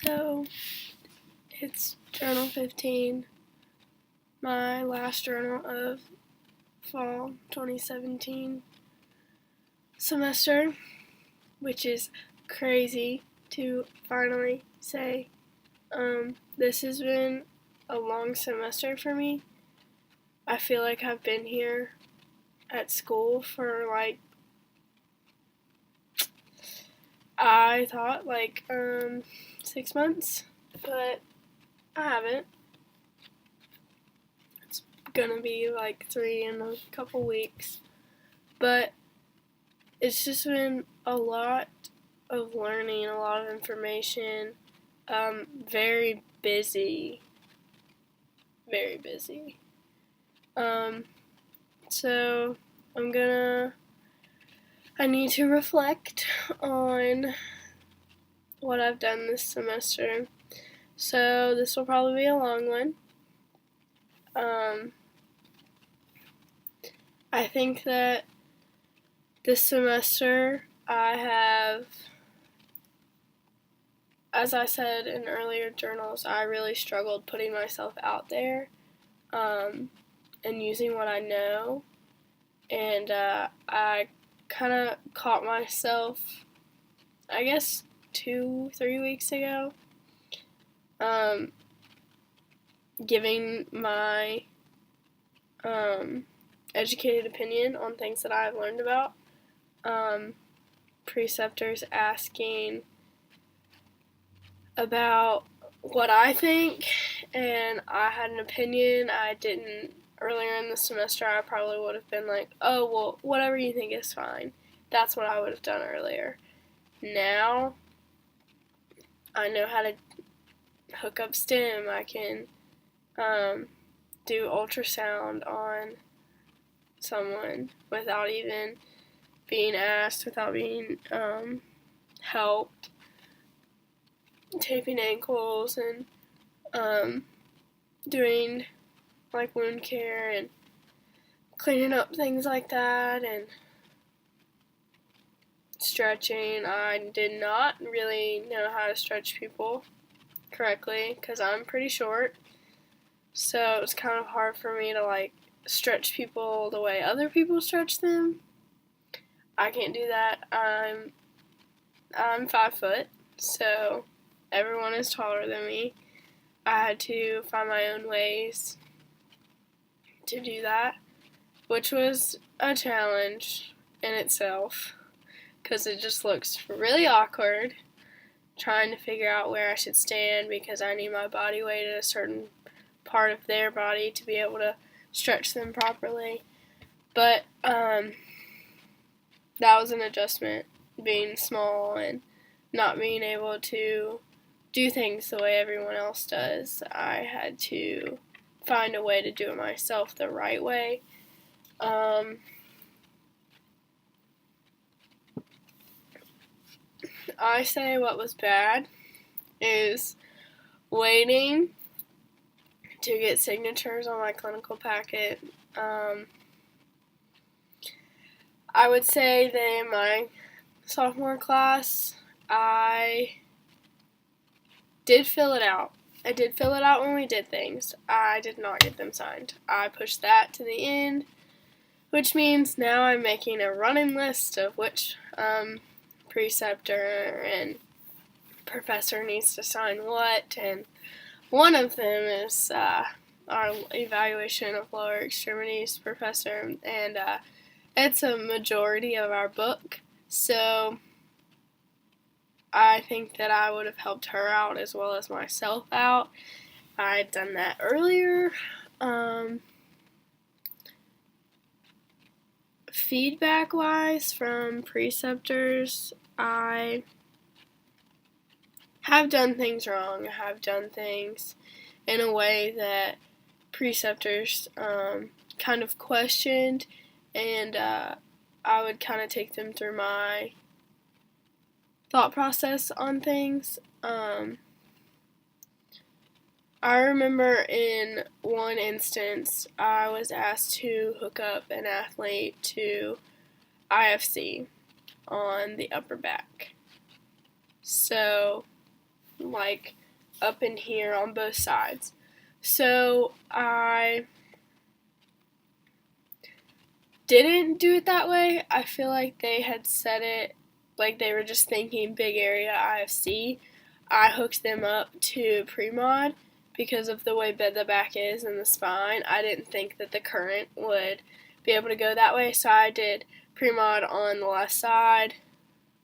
So, it's Journal 15, my last journal of fall 2017 semester, which is crazy to finally say. This has been a long semester for me. I feel like I've been here at school for I thought 6 months, but I haven't. It's gonna be 3 in a couple weeks, but it's just been a lot of learning, a lot of information. Very busy. Very busy. So I need to reflect on what I've done this semester. So this will probably be a long one. I think that this semester I have, as I said in earlier journals, I really struggled putting myself out there and using what I know. And I kind of caught myself, I guess, 2-3 weeks ago, giving my educated opinion on things that I've learned about. Preceptors asking about what I think, and I had an opinion. I didn't. Earlier in the semester, I probably would have been like, oh, well, whatever you think is fine. That's what I would have done earlier. Now, I know how to hook up stim. I can do ultrasound on someone without even being asked, without being helped. Taping ankles and doing wound care and cleaning up things like that, and stretching. I did not really know how to stretch people correctly because I'm pretty short, so it was kind of hard for me to stretch people the way other people stretch them. I can't do that. I'm 5 foot, so everyone is taller than me. I had to find my own ways to do that, which was a challenge in itself because it just looks really awkward trying to figure out where I should stand because I need my body weight at a certain part of their body to be able to stretch them properly. But that was an adjustment, being small and not being able to do things the way everyone else does. I had to find a way to do it myself the right way. I say what was bad is waiting to get signatures on my clinical packet. I would say that in my sophomore class, I did fill it out. I did fill it out when we did things. I did not get them signed. I pushed that to the end, which means now I'm making a running list of which preceptor and professor needs to sign what, and one of them is our evaluation of lower extremities professor, and it's a majority of our book, so I think that I would have helped her out as well as myself out. I had done that earlier. Feedback-wise from preceptors, I have done things wrong. I have done things in a way that preceptors kind of questioned, and I would kind of take them through my thought process on things. I remember in one instance, I was asked to hook up an athlete to IFC on the upper back. So, like up in here on both sides. So I didn't do it that way. I feel like they had said it like they were just thinking big area IFC. I hooked them up to Pre-Mod because of the way bent the back is and the spine. I didn't think that the current would be able to go that way, so I did Pre-Mod on the left side,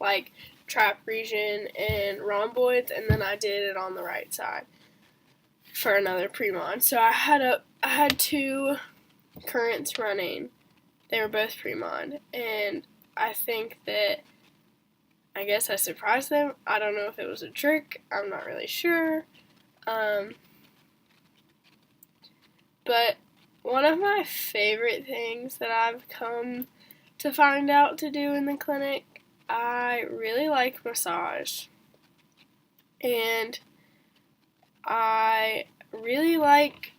like trap region and rhomboids, and then I did it on the right side for another Pre-Mod. So I had two currents running. They were both Pre-Mod, and I think that I guess I surprised them. I don't know if it was a trick. I'm not really sure. But one of my favorite things that I've come to find out to do in the clinic, I really like massage. And I really like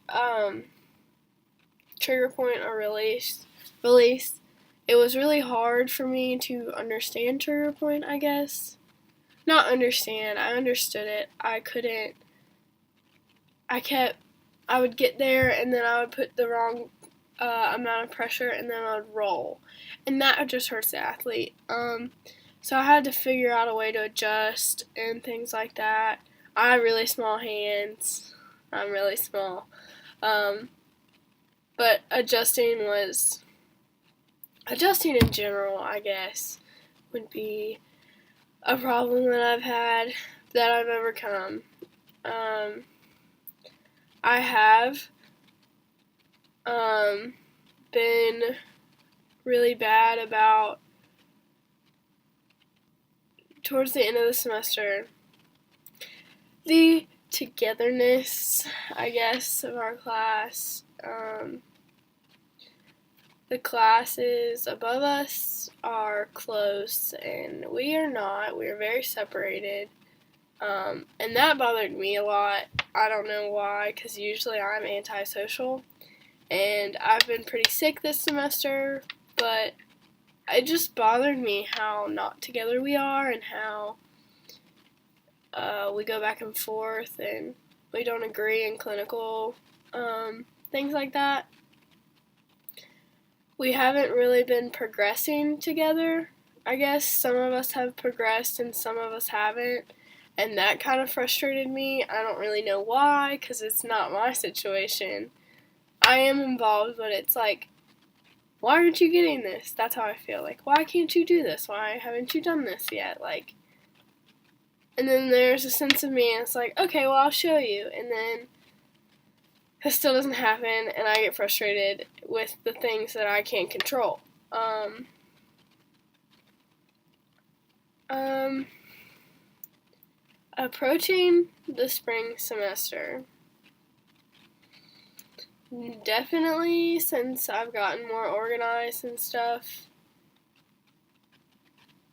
trigger point or release. It was really hard for me to understand trigger point, I guess. Not understand, I understood it. I would get there and then I would put the wrong amount of pressure and then I would roll. And that just hurts the athlete. So I had to figure out a way to adjust and things like that. I have really small hands. I'm really small. But adjusting in general, I guess, would be a problem that I've had, that I've overcome. I have been really bad about, towards the end of the semester, the togetherness, I guess, of our class. The classes above us are close, and we are not. We are very separated. And that bothered me a lot. I don't know why, because usually I'm antisocial. And I've been pretty sick this semester, but it just bothered me how not together we are and how we go back and forth and we don't agree in clinical things like that. We haven't really been progressing together. I guess some of us have progressed and some of us haven't. And that kind of frustrated me. I don't really know why, because it's not my situation. I am involved, but it's like, why aren't you getting this? That's how I feel. Like, why can't you do this? Why haven't you done this yet? Like, and then there's a sense of me, and it's like, okay, well, I'll show you. And then it still doesn't happen, and I get frustrated with the things that I can't control. Approaching the spring semester. Definitely, since I've gotten more organized and stuff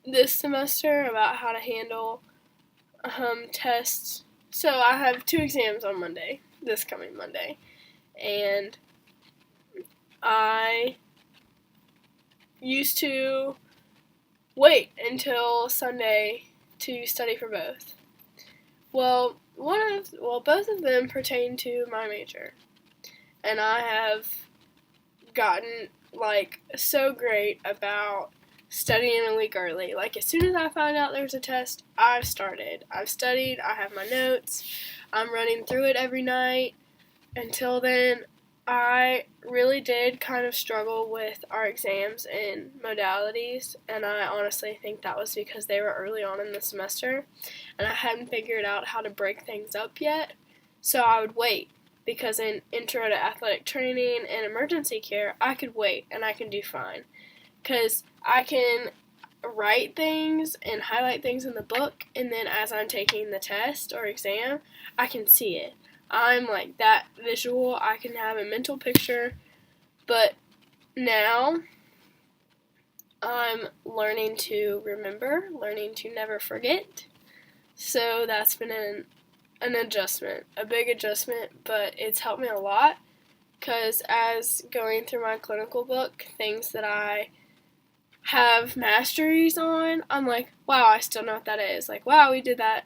this semester about how to handle tests. So I have 2 exams on Monday, this coming Monday, and I used to wait until Sunday to study for both. Well, both of them pertain to my major, and I have gotten like so great about studying a week early. Like, as soon as I find out there's a test, I've studied, I have my notes, I'm running through it every night. Until then, I really did kind of struggle with our exams and modalities, and I honestly think that was because they were early on in the semester, and I hadn't figured out how to break things up yet, so I would wait, because in Intro to Athletic Training and Emergency Care, I could wait, and I can do fine, because I can write things and highlight things in the book, and then as I'm taking the test or exam, I can see it. I'm like that visual. I can have a mental picture, but now I'm learning to remember, learning to never forget. So that's been an adjustment, a big adjustment, but it's helped me a lot, because as going through my clinical book, things that I have masteries on, I'm like, wow, I still know what that is. Like, wow, we did that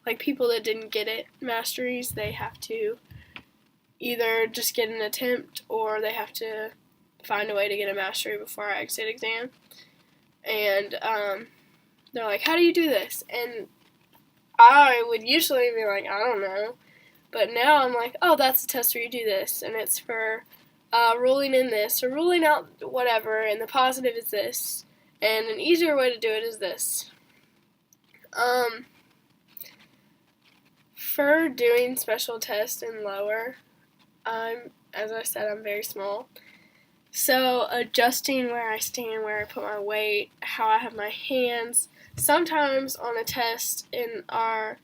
like people that didn't get it masteries, they have to either just get an attempt or they have to find a way to get a mastery before our exit exam. And they're like, how do you do this? And I would usually be like, I don't know. But now I'm like, oh, that's a test where you do this. And it's for ruling in this or ruling out whatever. And the positive is this. And an easier way to do it is this. For doing special tests in lower, as I said, I'm very small. So adjusting where I stand, where I put my weight, how I have my hands. Sometimes on a test in our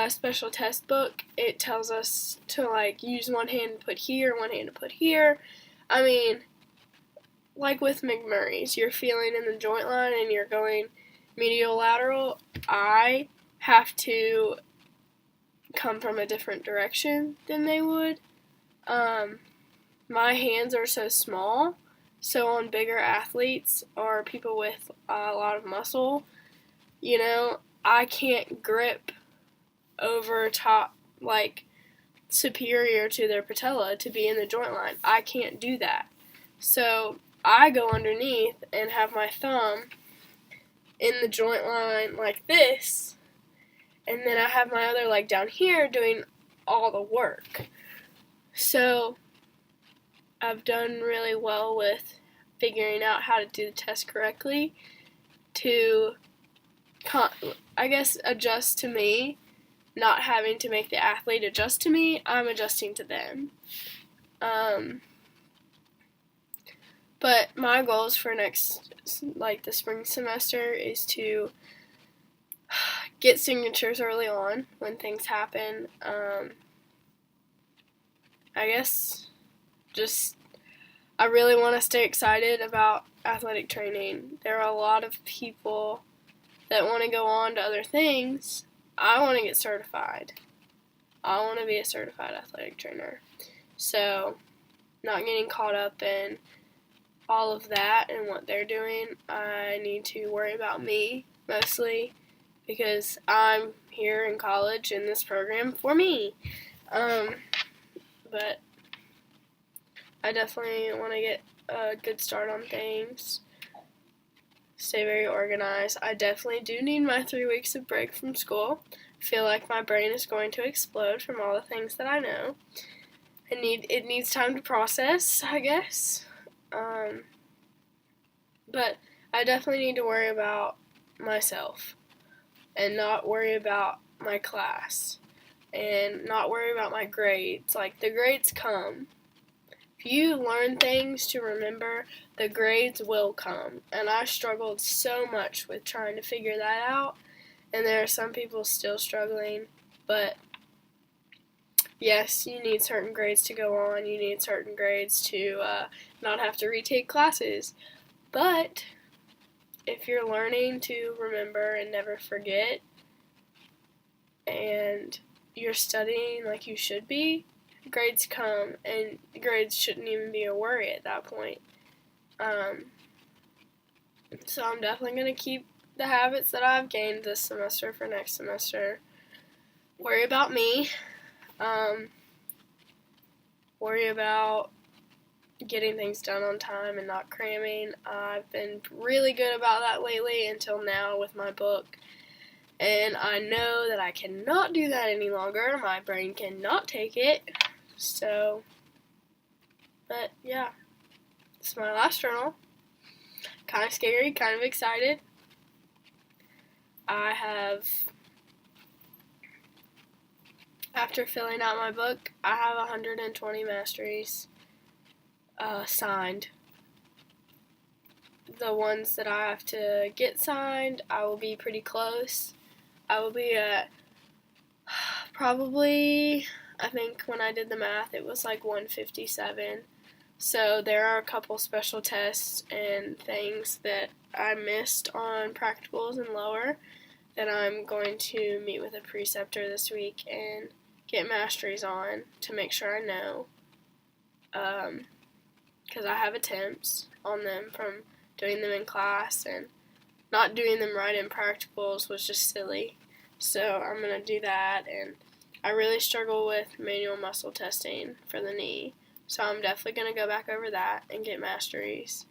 special test book, it tells us to like use one hand to put here, one hand to put here. I mean, like with McMurray's, you're feeling in the joint line and you're going medial lateral. I have to come from a different direction than they would. My hands are so small, so on bigger athletes or people with a lot of muscle, you know, I can't grip over top, like, superior to their patella to be in the joint line. I can't do that. So I go underneath and have my thumb in the joint line like this, and then I have my other leg down here doing all the work. So I've done really well with figuring out how to do the test correctly to, I guess, adjust to me, not having to make the athlete adjust to me. I'm adjusting to them. But my goals for next, like the spring semester, is to get signatures early on when things happen. I guess just I really want to stay excited about athletic training. There are a lot of people that want to go on to other things. I want to get certified. I want to be a certified athletic trainer. So, not getting caught up in all of that and what they're doing, I need to worry about me mostly because I'm here in college in this program for me. But I definitely want to get a good start on things, stay very organized. I definitely do need my 3 weeks of break from school. I feel like my brain is going to explode from all the things that I know. It needs time to process, I guess. But I definitely need to worry about myself and not worry about my class and not worry about my grades. Like, the grades come. If you learn things to remember, the grades will come. And I struggled so much with trying to figure that out. And there are some people still struggling. But yes, you need certain grades to go on. You need certain grades to not have to retake classes. But if you're learning to remember and never forget, and you're studying like you should be, grades come, and grades shouldn't even be a worry at that point. So I'm definitely going to keep the habits that I've gained this semester for next semester. Worry about me. Worry about getting things done on time and not cramming. I've been really good about that lately until now with my book. And I know that I cannot do that any longer. My brain cannot take it. So, but yeah, it's my last journal. Kind of scary, kind of excited. I have, after filling out my book, I have 120 masteries signed. The ones that I have to get signed, I will be pretty close. I will be at probably, I think when I did the math, it was like 157. So there are a couple special tests and things that I missed on practicals and lower that I'm going to meet with a preceptor this week and get masteries on to make sure I know. Because I have attempts on them from doing them in class, and not doing them right in practicals was just silly. So I'm going to do that, and I really struggle with manual muscle testing for the knee. So I'm definitely going to go back over that and get masteries.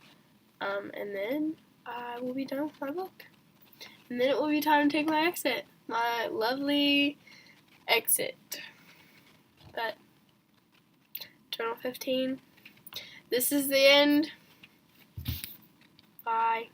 And then I will be done with my book. And then it will be time to take my exit. My lovely exit. But Journal 15. This is the end. Bye.